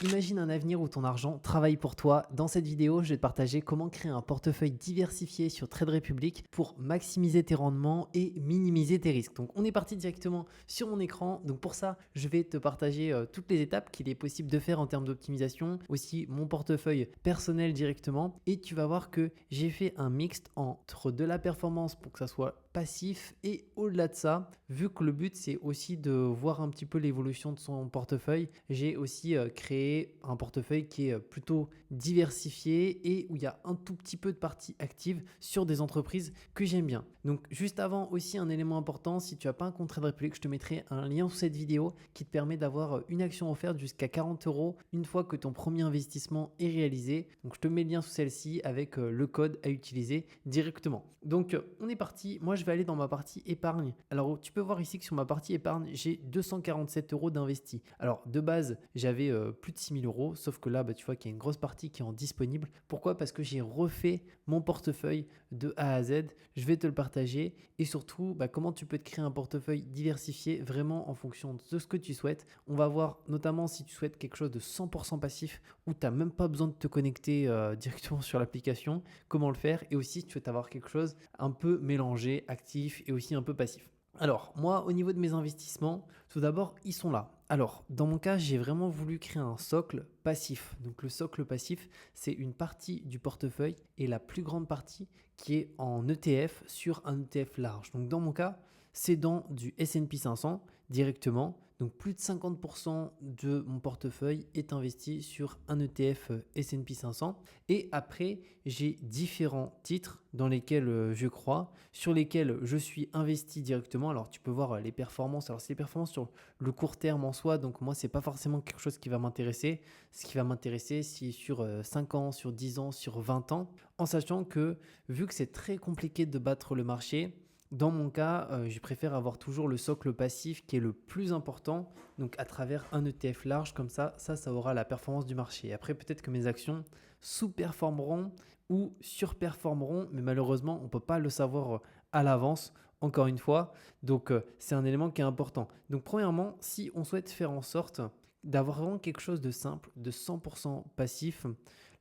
Imagine un avenir où ton argent travaille pour toi. Dans cette vidéo, je vais te partager comment créer un portefeuille diversifié sur Trade Republic pour maximiser tes rendements et minimiser tes risques. Donc on est parti directement sur mon écran. Donc pour ça, je vais te partager toutes les étapes qu'il est possible de faire en termes d'optimisation, aussi mon portefeuille personnel directement. Et tu vas voir que j'ai fait un mixte entre de la performance pour que ça soit passif et au-delà de ça, vu que le but c'est aussi de voir un petit peu l'évolution de son portefeuille, j'ai aussi créé un portefeuille qui est plutôt diversifié et où il y a un tout petit peu de parties actives sur des entreprises que j'aime bien. Donc juste avant aussi un élément important, si tu n'as pas un compte Trade Republic, je te mettrai un lien sous cette vidéo qui te permet d'avoir une action offerte jusqu'à 40 € une fois que ton premier investissement est réalisé. Donc je te mets le lien sous celle-ci avec le code à utiliser directement. Donc on est parti. Moi je vais aller dans ma partie épargne. Alors tu peux voir ici que sur ma partie épargne, j'ai 247 € d'investis. Alors de base, j'avais plus de 6 000 €, sauf que là, tu vois qu'il y a une grosse partie qui est en disponible. Pourquoi? Parce que j'ai refait mon portefeuille de A à Z. Je vais te le partager et surtout, comment tu peux te créer un portefeuille diversifié vraiment en fonction de ce que tu souhaites. On va voir notamment si tu souhaites quelque chose de 100% passif où tu n'as même pas besoin de te connecter directement sur l'application, comment le faire, et aussi si tu souhaites avoir quelque chose un peu mélangé, actif et aussi un peu passif. Alors, moi, au niveau de mes investissements, tout d'abord, ils sont là. Alors, dans mon cas, j'ai vraiment voulu créer un socle passif. Donc, le socle passif, c'est une partie du portefeuille et la plus grande partie qui est en ETF sur un ETF large. Donc, dans mon cas, c'est dans du S&P 500 directement. Donc, plus de 50% de mon portefeuille est investi sur un ETF S&P 500. Et après, j'ai différents titres dans lesquels je crois, sur lesquels je suis investi directement. Alors, tu peux voir les performances. Alors, c'est les performances sur le court terme en soi. Donc, moi, ce n'est pas forcément quelque chose qui va m'intéresser. Ce qui va m'intéresser, c'est sur 5 ans, sur 10 ans, sur 20 ans. En sachant que, vu que c'est très compliqué de battre le marché, dans mon cas, je préfère avoir toujours le socle passif qui est le plus important, donc à travers un ETF large, comme ça aura la performance du marché. Après, peut-être que mes actions sous-performeront ou surperformeront, mais malheureusement, on ne peut pas le savoir à l'avance, encore une fois. Donc, c'est un élément qui est important. Donc, premièrement, si on souhaite faire en sorte d'avoir vraiment quelque chose de simple, de 100% passif,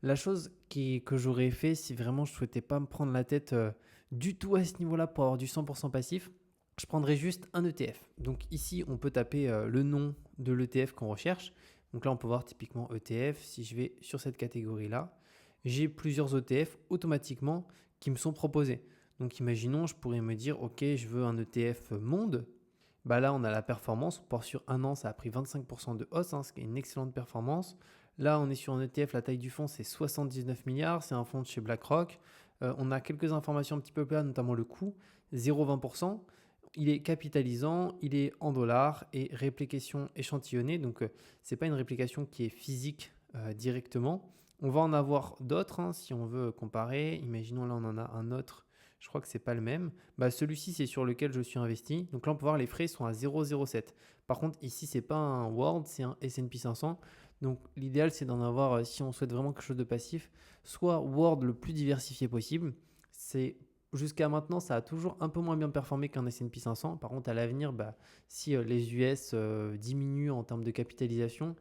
la chose que j'aurais fait si vraiment je ne souhaitais pas me prendre la tête du tout à ce niveau-là pour avoir du 100% passif, je prendrais juste un ETF. Donc ici, on peut taper le nom de l'ETF qu'on recherche. Donc là, on peut voir typiquement ETF. Si je vais sur cette catégorie-là, j'ai plusieurs ETF automatiquement qui me sont proposés. Donc imaginons, je pourrais me dire, OK, je veux un ETF monde. Là, on a la performance. On part sur un an, ça a pris 25% de hausse, ce qui est une excellente performance. Là, on est sur un ETF, la taille du fonds, c'est 79 milliards. C'est un fonds de chez BlackRock. On a quelques informations un petit peu plus là, notamment le coût, 0,20%. Il est capitalisant, il est en dollars et réplication échantillonnée. Donc, ce n'est pas une réplication qui est physique directement. On va en avoir d'autres si on veut comparer. Imaginons là, on en a un autre. Je crois que ce n'est pas le même. Celui-ci, c'est sur lequel je suis investi. Donc là, on peut voir les frais sont à 0,07. Par contre, ici, ce n'est pas un World, c'est un S&P 500. Donc l'idéal, c'est d'en avoir, si on souhaite vraiment quelque chose de passif, soit World le plus diversifié possible. C'est jusqu'à maintenant, ça a toujours un peu moins bien performé qu'un S&P 500. Par contre, à l'avenir, si les US diminuent en termes de capitalisation,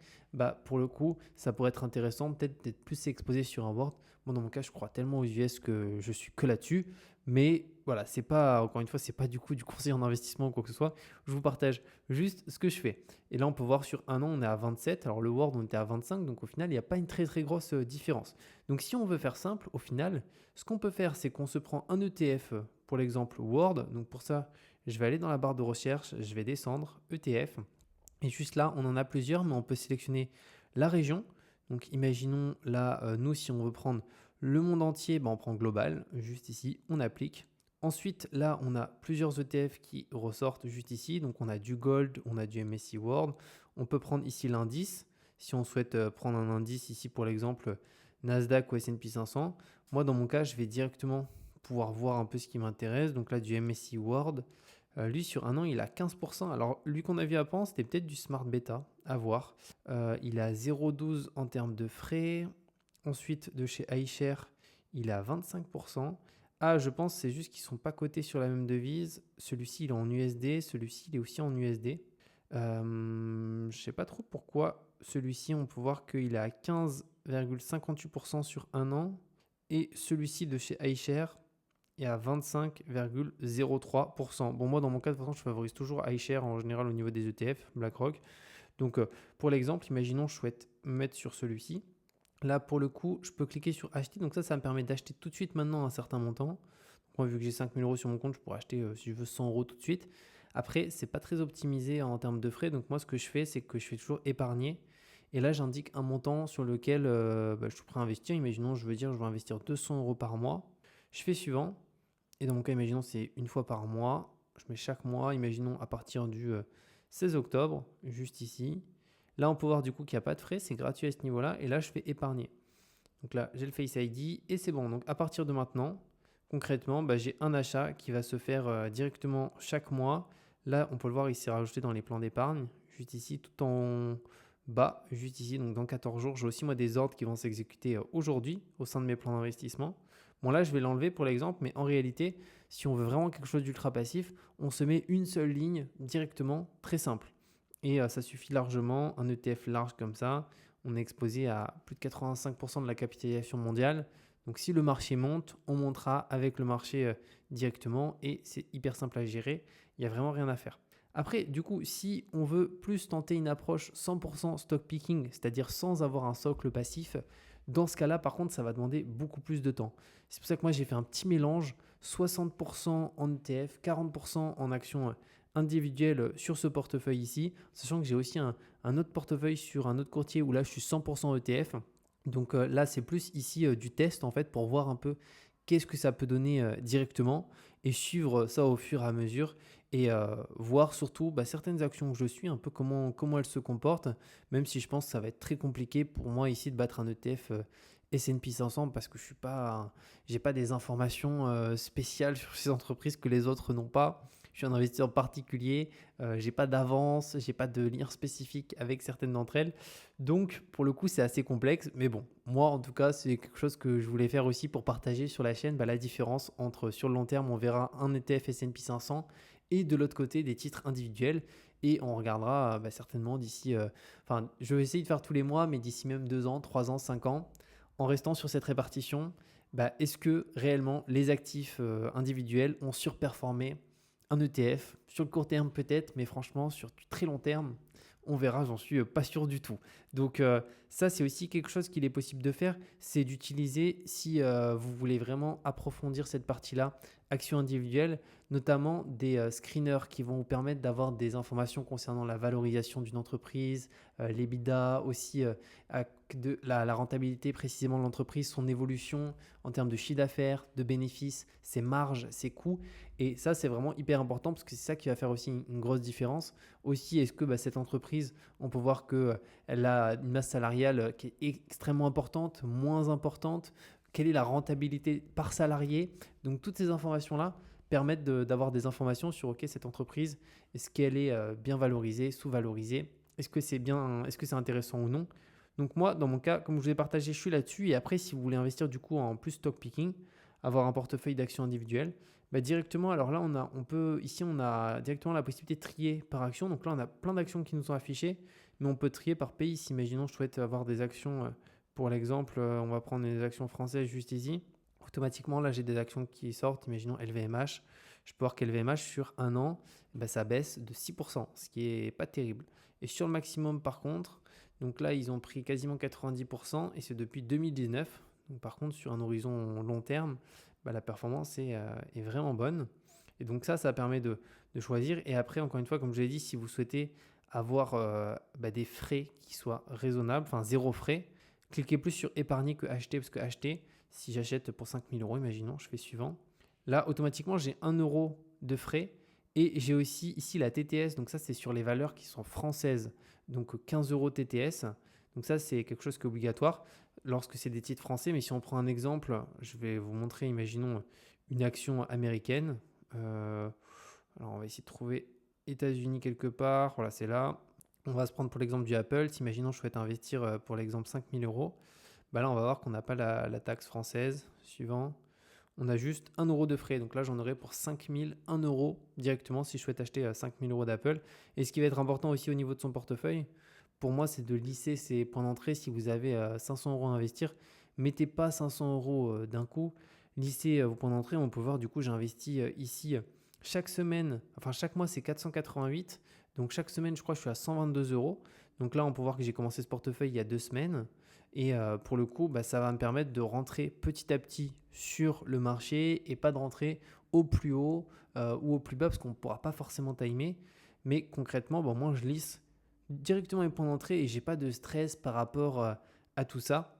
pour le coup, ça pourrait être intéressant peut-être d'être plus exposé sur un World. Moi, dans mon cas, je crois tellement aux US que je suis que là-dessus. Mais voilà, c'est pas, encore une fois, c'est pas du coup du conseil en investissement ou quoi que ce soit. Je vous partage juste ce que je fais. Et là, on peut voir sur un an, on est à 27. Alors le World, on était à 25. Donc au final, il n'y a pas une très très grosse différence. Donc si on veut faire simple, au final, ce qu'on peut faire, c'est qu'on se prend un ETF, pour l'exemple World. Donc pour ça, je vais aller dans la barre de recherche, je vais descendre ETF. Et juste là, on en a plusieurs, mais on peut sélectionner la région. Donc imaginons là, nous, si on veut prendre le monde entier, on prend global, juste ici, on applique. Ensuite, là, on a plusieurs ETF qui ressortent juste ici. Donc, on a du Gold, on a du MSCI World. On peut prendre ici l'indice. Si on souhaite prendre un indice ici, pour l'exemple, Nasdaq ou S&P 500. Moi, dans mon cas, je vais directement pouvoir voir un peu ce qui m'intéresse. Donc là, du MSCI World. Lui, sur un an, il a 15%. Alors, lui qu'on a vu avant, c'était peut-être du Smart Beta, à voir. Il a 0,12 en termes de frais. Ensuite, de chez iShare, il a 25%. Ah, je pense que c'est juste qu'ils ne sont pas cotés sur la même devise. Celui-ci, il est en USD. Celui-ci, il est aussi en USD. Je sais pas trop pourquoi celui-ci, on peut voir qu'il est à 15,58% sur un an et celui-ci de chez iShare est à 25,03%. Bon, moi, dans mon cas, de toute façon, je favorise toujours iShare en général au niveau des ETF, BlackRock. Donc, pour l'exemple, imaginons, je souhaite me mettre sur celui-ci. Là, pour le coup, je peux cliquer sur acheter. Donc, ça me permet d'acheter tout de suite maintenant un certain montant. Donc, moi, vu que j'ai 5 000 euros sur mon compte, je pourrais acheter, si je veux, 100 euros tout de suite. Après, c'est pas très optimisé en termes de frais. Donc, moi, ce que je fais, c'est que je fais toujours épargner. Et là, j'indique un montant sur lequel je suis prêt à investir. Imaginons, je veux investir 200 euros par mois. Je fais suivant. Et dans mon cas, imaginons, c'est une fois par mois. Je mets chaque mois, imaginons à partir du 16 octobre, juste ici. Là, on peut voir du coup qu'il n'y a pas de frais, c'est gratuit à ce niveau-là. Et là, je fais épargner. Donc là, j'ai le Face ID et c'est bon. Donc à partir de maintenant, concrètement, j'ai un achat qui va se faire directement chaque mois. Là, on peut le voir, il s'est rajouté dans les plans d'épargne, juste ici, tout en bas, juste ici. Donc dans 14 jours, j'ai aussi moi des ordres qui vont s'exécuter aujourd'hui au sein de mes plans d'investissement. Bon là, je vais l'enlever pour l'exemple, mais en réalité, si on veut vraiment quelque chose d'ultra passif, on se met une seule ligne directement, très simple. Et ça suffit largement, un ETF large comme ça, on est exposé à plus de 85% de la capitalisation mondiale. Donc si le marché monte, on montera avec le marché directement et c'est hyper simple à gérer, il n'y a vraiment rien à faire. Après, du coup, si on veut plus tenter une approche 100% stock picking, c'est-à-dire sans avoir un socle passif, dans ce cas-là, par contre, ça va demander beaucoup plus de temps. C'est pour ça que moi, j'ai fait un petit mélange, 60% en ETF, 40% en actions individuelles sur ce portefeuille ici, sachant que j'ai aussi un autre portefeuille sur un autre courtier où là, je suis 100% ETF. Donc là, c'est plus ici du test en fait pour voir un peu qu'est-ce que ça peut donner directement et suivre ça au fur et à mesure et voir surtout certaines actions que je suis, un peu comment elles se comportent, même si je pense que ça va être très compliqué pour moi ici de battre un ETF S&P 500 parce que j'ai pas des informations spéciales sur ces entreprises que les autres n'ont pas. Je suis un investisseur particulier, j'ai pas d'avance, j'ai pas de lien spécifique avec certaines d'entre elles. Donc pour le coup, c'est assez complexe. Mais bon, moi en tout cas, c'est quelque chose que je voulais faire aussi pour partager sur la chaîne la différence entre sur le long terme, on verra un ETF S&P 500 et de l'autre côté des titres individuels. Et on regardera certainement d'ici, je vais essayer de faire tous les mois, mais d'ici même 2 ans, 3 ans, 5 ans, en restant sur cette répartition, est-ce que réellement les actifs individuels ont surperformé un ETF? Sur le court terme peut-être, mais franchement sur du très long terme, on verra, j'en suis pas sûr du tout. Donc ça, c'est aussi quelque chose qu'il est possible de faire, c'est d'utiliser, si vous voulez vraiment approfondir cette partie-là, actions individuelles, notamment des screeners qui vont vous permettre d'avoir des informations concernant la valorisation d'une entreprise, l'EBITDA, aussi la rentabilité précisément de l'entreprise, son évolution en termes de chiffre d'affaires, de bénéfices, ses marges, ses coûts. Et ça, c'est vraiment hyper important parce que c'est ça qui va faire aussi une grosse différence. Aussi, est-ce que cette entreprise, on peut voir qu'elle a une masse salariale qui est extrêmement importante, moins importante? Quelle est la rentabilité par salarié? Donc, toutes ces informations-là permettent d'avoir des informations sur cette entreprise, est-ce qu'elle est bien valorisée, sous-valorisée? Est-ce que c'est intéressant ou non? Donc moi, dans mon cas, comme je vous ai partagé, je suis là-dessus. Et après, si vous voulez investir du coup en plus stock picking, avoir un portefeuille d'actions individuelles, directement, alors là, ici, on a directement la possibilité de trier par action. Donc là, on a plein d'actions qui nous sont affichées, mais on peut trier par pays. Si, imaginons, je souhaite avoir des actions, pour l'exemple, on va prendre des actions françaises juste ici. Automatiquement, là, j'ai des actions qui sortent. Imaginons LVMH. Je peux voir qu'LVMH, sur un an, ça baisse de 6%, ce qui n'est pas terrible. Et sur le maximum, par contre, donc là, ils ont pris quasiment 90% et c'est depuis 2019. Donc par contre, sur un horizon long terme, la performance est vraiment bonne. Et donc ça permet de choisir. Et après, encore une fois, comme je l'ai dit, si vous souhaitez avoir des frais qui soient raisonnables, enfin zéro frais, cliquez plus sur épargner que acheter, parce que acheter, si j'achète pour 5 000 euros, imaginons, je fais suivant. Là, automatiquement, j'ai 1 euro de frais et j'ai aussi ici la TTS. Donc ça, c'est sur les valeurs qui sont françaises. Donc 15 euros TTS. Donc ça, c'est quelque chose qui est obligatoire lorsque c'est des titres français. Mais si on prend un exemple, je vais vous montrer, imaginons une action américaine. Alors, on va essayer de trouver États-Unis quelque part. Voilà, c'est là. On va se prendre pour l'exemple du Apple. Si, imaginons, je souhaite investir pour l'exemple 5 000 euros. Là, on va voir qu'on n'a pas la taxe française. Suivant. on a juste 1 euro de frais. Donc là, j'en aurai pour 5001 euros directement si je souhaite acheter 5000 euros d'Apple. Et ce qui va être important aussi au niveau de son portefeuille, pour moi, c'est de lisser ses points d'entrée. Si vous avez 500 euros à investir, mettez pas 500 euros d'un coup. Lissez vos points d'entrée. On peut voir, du coup, j'ai investi ici chaque semaine, enfin chaque mois, c'est 488. Donc chaque semaine, je crois que je suis à 122 euros. Donc là, on peut voir que j'ai commencé ce portefeuille il y a 2 semaines. Et pour le coup, ça va me permettre de rentrer petit à petit sur le marché et pas de rentrer au plus haut ou au plus bas parce qu'on ne pourra pas forcément timer. Mais concrètement, moi, je lisse directement les points d'entrée et j'ai pas de stress par rapport à tout ça.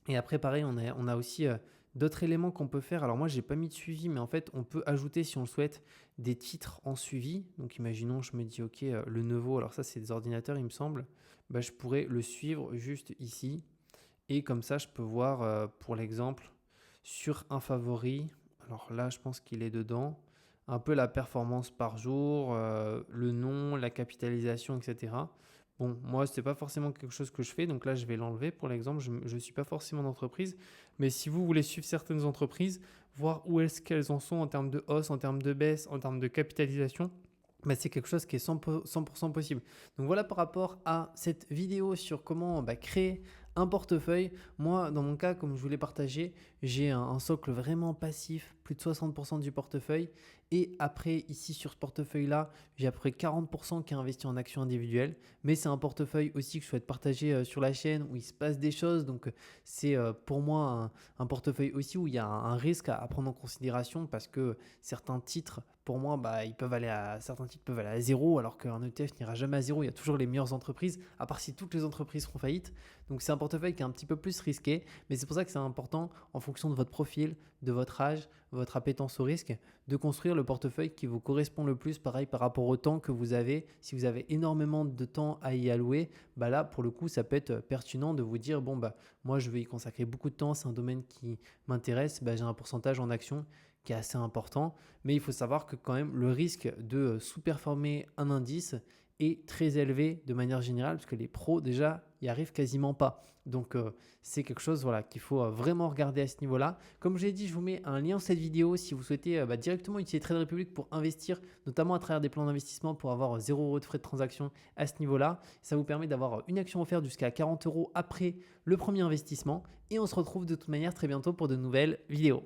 Et après, pareil, on a aussi d'autres éléments qu'on peut faire. Alors moi, j'ai pas mis de suivi, mais en fait, on peut ajouter, si on le souhaite, des titres en suivi. Donc imaginons, je me dis, ok, le Nouveau, alors ça, c'est des ordinateurs, il me semble. Je pourrais le suivre juste ici. Et comme ça, je peux voir, pour l'exemple, sur un favori. Alors là, je pense qu'il est dedans. Un peu la performance par jour, le nom, la capitalisation, etc. Bon, moi, ce n'est pas forcément quelque chose que je fais. Donc là, je vais l'enlever pour l'exemple. Je ne suis pas forcément d'entreprise. Mais si vous voulez suivre certaines entreprises, voir où est-ce qu'elles en sont en termes de hausse, en termes de baisse, en termes de capitalisation, c'est quelque chose qui est 100% possible. Donc voilà par rapport à cette vidéo sur comment créer un portefeuille. Moi, dans mon cas, comme je vous l'ai partagé, j'ai un socle vraiment passif, plus de 60% du portefeuille. Et après, ici sur ce portefeuille-là, j'ai à peu près 40% qui est investi en actions individuelles. Mais c'est un portefeuille aussi que je souhaite partager sur la chaîne où il se passe des choses. Donc c'est pour moi un portefeuille aussi où il y a un risque à prendre en considération parce que certains titres, pour moi, certains titres peuvent aller à zéro alors qu'un ETF n'ira jamais à zéro. Il y a toujours les meilleures entreprises, à part si toutes les entreprises feront faillite. Donc c'est un portefeuille qui est un petit peu plus risqué, mais c'est pour ça que c'est important en fonction de votre profil, de votre âge, votre appétence au risque, de construire le portefeuille qui vous correspond le plus, pareil par rapport au temps que vous avez. Si vous avez énormément de temps à y allouer, là pour le coup ça peut être pertinent de vous dire moi je vais y consacrer beaucoup de temps, c'est un domaine qui m'intéresse, j'ai un pourcentage en actions qui est assez important, mais il faut savoir que quand même le risque de sous-performer un indice est très élevé de manière générale parce que les pros déjà y arrivent quasiment pas. Donc c'est quelque chose qu'il faut vraiment regarder à ce niveau-là. Comme je l'ai dit, je vous mets un lien dans cette vidéo si vous souhaitez directement utiliser Trade Republic pour investir, notamment à travers des plans d'investissement pour avoir 0 euros de frais de transaction à ce niveau-là. Ça vous permet d'avoir une action offerte jusqu'à 40 euros après le premier investissement et on se retrouve de toute manière très bientôt pour de nouvelles vidéos.